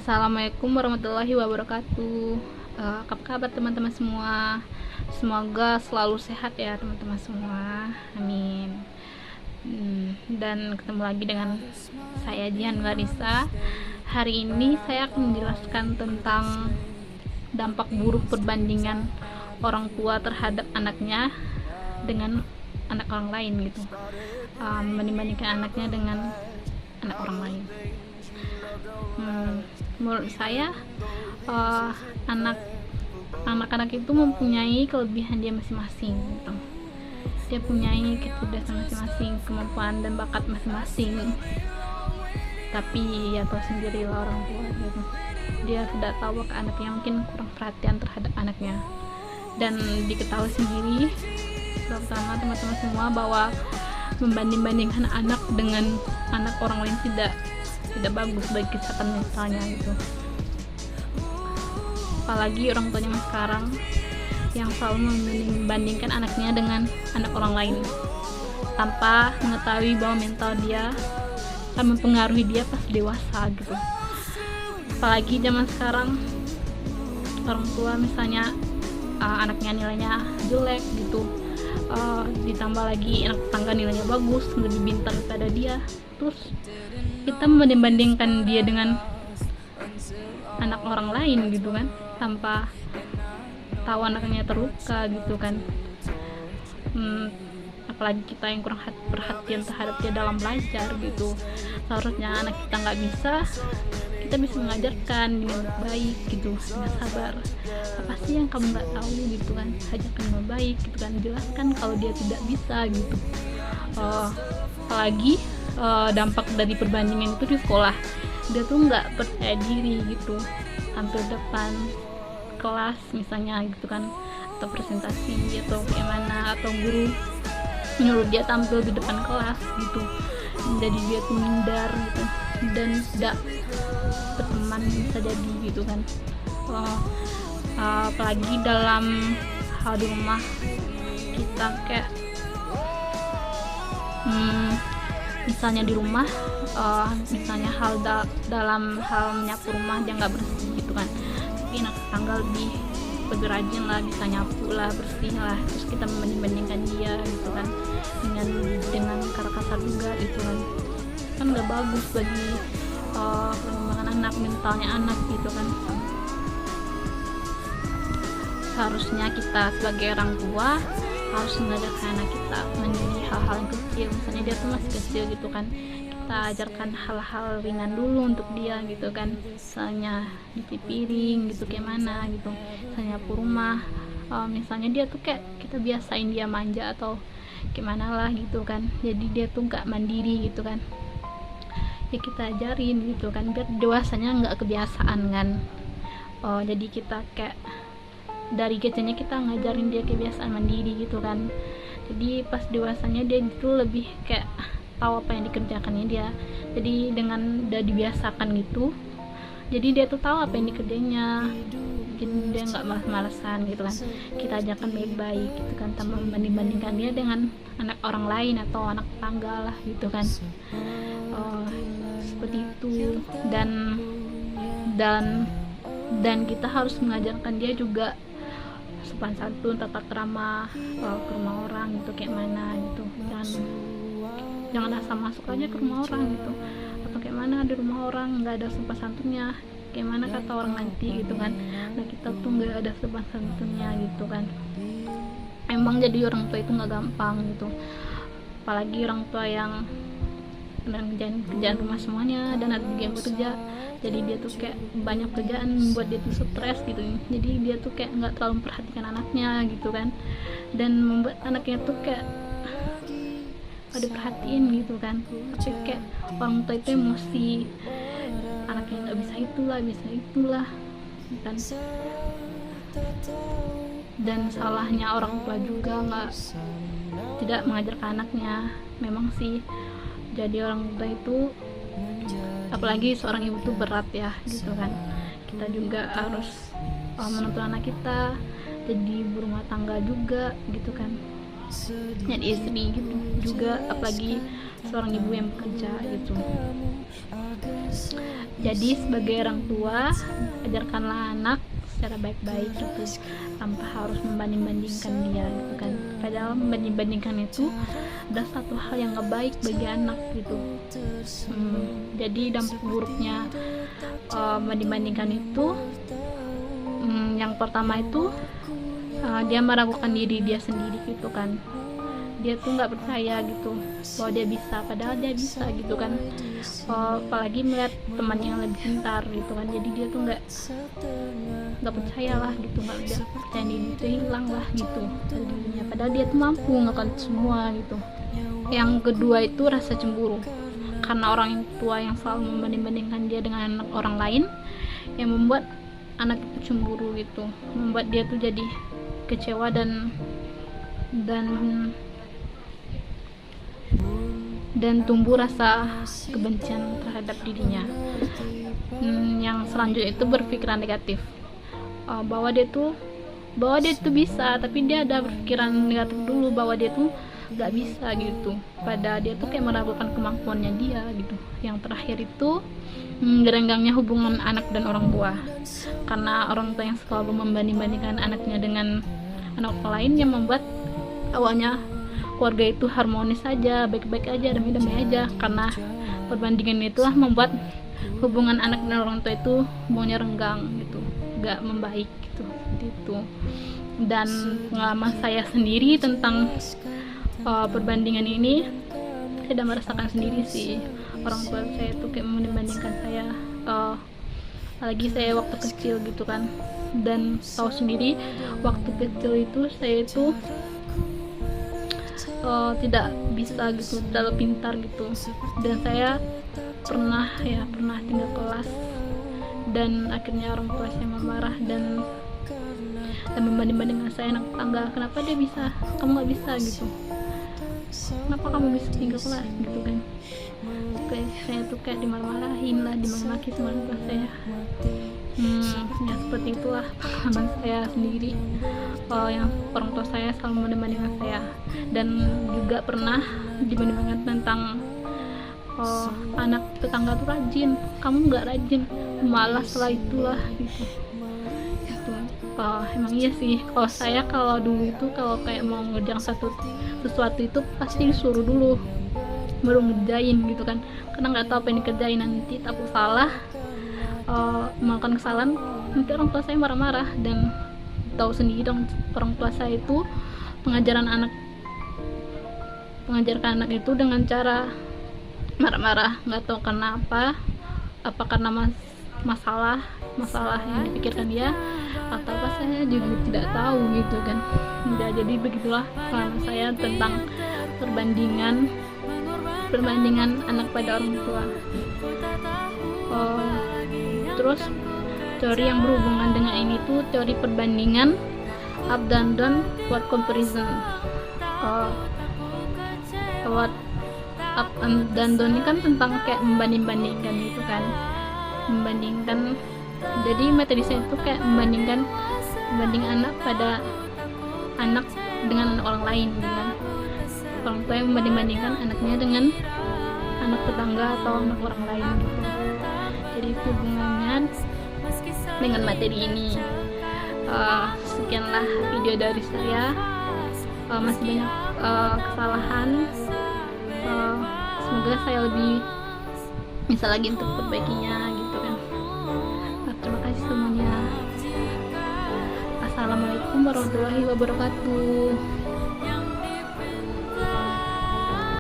Assalamualaikum warahmatullahi wabarakatuh. Apa kabar teman-teman semua? Semoga selalu sehat ya teman-teman semua. Amin. Dan ketemu lagi dengan saya Jihan Larissa. Hari ini saya akan menjelaskan tentang dampak buruk perbandingan orang tua terhadap anaknya dengan anak orang lain gitu. Membandingkan anaknya dengan anak orang lain. Menurut saya anak-anak itu mempunyai kelebihan dia masing-masing gitu. Dia punyai kecerdasan masing-masing, kemampuan dan bakat masing-masing, tapi ya tahu sendirilah orang tua gitu, dia tidak tahu ke anaknya, mungkin kurang perhatian terhadap anaknya. Dan diketahui sendiri terutama teman-teman semua bahwa membanding-bandingkan anak dengan anak orang lain tidak bagus bagi kesehatan mentalnya gitu. Apalagi orang tuanya sekarang yang selalu membandingkan anaknya dengan anak orang lain tanpa mengetahui bahwa mental dia akan mempengaruhi dia pas dewasa gitu. Apalagi zaman sekarang orang tua misalnya anaknya nilainya jelek gitu, ditambah lagi anak tetangga nilainya bagus, lebih bintang daripada dia, terus kita membandingkan dia dengan anak orang lain gitu kan, tanpa tahu anaknya terluka gitu kan. Apalagi kita yang kurang perhatian terhadap dia dalam belajar gitu. Seharusnya anak kita nggak bisa, kita bisa mengajarkan dengan baik gitu, dengan sabar. Apa sih yang kamu nggak tahu gitu kan, ajarkan dengan baik gitu kan, jelaskan kalau dia tidak bisa gitu. Apalagi dampak dari perbandingan itu di sekolah, dia tuh nggak percaya diri gitu, tampil depan kelas misalnya gitu kan, atau presentasi atau gimana, atau guru nyuruh dia tampil di depan kelas gitu, jadi dia tuh minder gitu dan tidak berteman bisa jadi gitu kan. Apalagi dalam hal di rumah kita kayak misalnya di rumah, misalnya dalam hal menyapu rumah dia nggak bersih gitu kan, tapi anak tetangga lebih rajin lah, bisa nyapu lah, bersih lah, terus kita membandingkan dia gitu kan dengan kata-kata juga gitu kan nggak bagus bagi perkembangan anak, mentalnya anak gitu kan. Seharusnya kita sebagai orang tua harus mengajarkan anak kita menjadi hal-hal yang kecil, misalnya dia tuh masih kecil gitu kan, kita ajarkan hal-hal ringan dulu untuk dia gitu kan, misalnya nyuci piring gitu kayak mana gitu, misalnya nyapu rumah, misalnya dia tuh kayak kita biasain dia manja atau gimana lah gitu kan, jadi dia tuh nggak mandiri gitu kan, ya kita ajarin gitu kan biar dewasanya nggak kebiasaan kan. Jadi kita kayak dari kecilnya kita ngajarin dia kebiasaan mandiri gitu kan, jadi pas dewasanya dia itu lebih kayak tahu apa yang dikerjakannya dia. Jadi dengan udah dibiasakan gitu, jadi dia tuh tahu apa yang dikerjanya, jadi dia nggak malas-malasan gitu kan. Kita ajarkan baik-baik gitu kan, tanpa membanding-bandingkan dia dengan anak orang lain atau anak tetangga lah gitu kan. Seperti itu. Dan kita harus mengajarkan dia juga sopan santun, tata krama ke rumah orang gitu kayak mana gitu, jangan asal masuk aja ke rumah orang gitu, atau kayak mana di rumah orang nggak ada sopan santunnya, kayak mana kata orang nanti gitu kan. Nah kita tuh nggak ada sopan santunnya gitu kan. Emang jadi orang tua itu nggak gampang gitu, apalagi orang tua yang kerjaan rumah semuanya dan ada juga yang bekerja, jadi dia tuh kayak banyak kerjaan buat dia tuh stres gitu, jadi dia tuh kayak nggak terlalu memperhatikan anaknya gitu kan, dan membuat anaknya tuh kayak ada perhatiin gitu kan, tapi kayak orang tua itu emosi, anaknya nggak bisa itulah kan. Dan salahnya orang tua juga tidak mengajarkan anaknya. Memang sih jadi orang tua itu, apalagi seorang ibu tuh berat ya gitu kan, kita juga harus menuntut anak kita jadi ibu rumah tangga juga gitu kan. jadi istri gitu juga, apalagi seorang ibu yang bekerja gitu. Jadi sebagai orang tua, ajarkanlah anak secara baik-baik gitu, tanpa harus membanding-bandingkan dia gitu kan. Padahal membanding-bandingkan itu adalah satu hal yang gak baik bagi anak gitu. Jadi dampak buruknya membanding-bandingkan itu, yang pertama itu dia meragukan diri dia sendiri gitu kan. Dia tuh nggak percaya gitu bahwa dia bisa, padahal dia bisa gitu kan. Apalagi melihat teman yang lebih pintar gitu kan, jadi dia tuh nggak percaya lah gitu, nggak percaya diri itu hilang lah gitu dirinya, padahal dia tuh mampu ngelakuin semua gitu. Yang kedua itu rasa cemburu, karena orang tua yang selalu membanding-bandingkan dia dengan anak orang lain, yang membuat anak itu cemburu gitu, membuat dia tuh jadi kecewa dan tumbuh rasa kebencian terhadap dirinya. Yang selanjutnya itu berpikiran negatif, bahwa dia tuh bisa, tapi dia ada berpikiran negatif dulu bahwa dia tuh gak bisa gitu, pada dia tuh kayak meragukan kemampuannya dia gitu. Yang terakhir itu gerenggangnya hubungan anak dan orang tua, karena orang tua yang selalu membanding-bandingkan anaknya dengan anak lain, yang membuat awalnya keluarga itu harmonis saja, baik-baik aja, damai-damai aja, karena perbandingan itulah membuat hubungan anak dan orang tua itu hubungannya renggang gitu, gak membaik gitu, seperti itu. Dan pengalaman saya sendiri tentang perbandingan ini, saya sudah merasakan sendiri sih. Orang tua saya itu kayak membandingkan saya, apalagi saya waktu kecil gitu kan. Dan tahu sendiri waktu kecil itu saya itu tidak bisa gitu, terlalu pintar gitu. Dan saya pernah tinggal kelas, dan akhirnya orang tua saya marah dan membanding-bandingkan saya anak tangga. Kenapa dia bisa, kamu nggak bisa gitu? Kenapa kamu bisa tinggal kelas gitu kan? Kayak saya tuh kayak dimarah-marahin lah, dimaki-maki sama orang tua saya. Ya seperti itulah pengalaman saya sendiri, yang orang tua saya selalu membandingkan saya. Dan juga pernah dibandingkan tentang anak tetangga tuh rajin, kamu nggak rajin, malas lah itulah gitu. Emang iya sih, kalau saya kalau dulu itu kalau kayak mau ngerjain sesuatu itu pasti disuruh dulu baru ngerjain gitu kan, karena nggak tahu apa yang dikerjain, nanti takut salah, melakukan kesalahan, nanti orang tua saya marah-marah. Dan tahu sendiri dong, orang tua saya itu mengajarkan anak itu dengan cara marah-marah, nggak tahu karena apa karena masalah yang dipikirkan dia atau apa, saya juga tidak tahu gitu kan. Jadi begitulah pengalaman saya tentang perbandingan anak pada orang tua. Terus teori yang berhubungan dengan ini tuh teori perbandingan up dan down word comparison. Word up dan down ini kan tentang kayak membanding-bandingkan gitu kan, membandingkan. Jadi materi saya itu kayak membanding anak pada anak dengan anak orang lain gitu kan. Orang tua yang membanding-bandingkan anaknya dengan anak tetangga atau anak orang lain gitu. Jadi itu hubungannya dengan materi ini. Sekianlah video dari saya. Masih banyak kesalahan. Semoga saya lebih bisa lagi untuk perbaikinya gitu kan. Terima kasih semuanya. Assalamualaikum warahmatullahi wabarakatuh.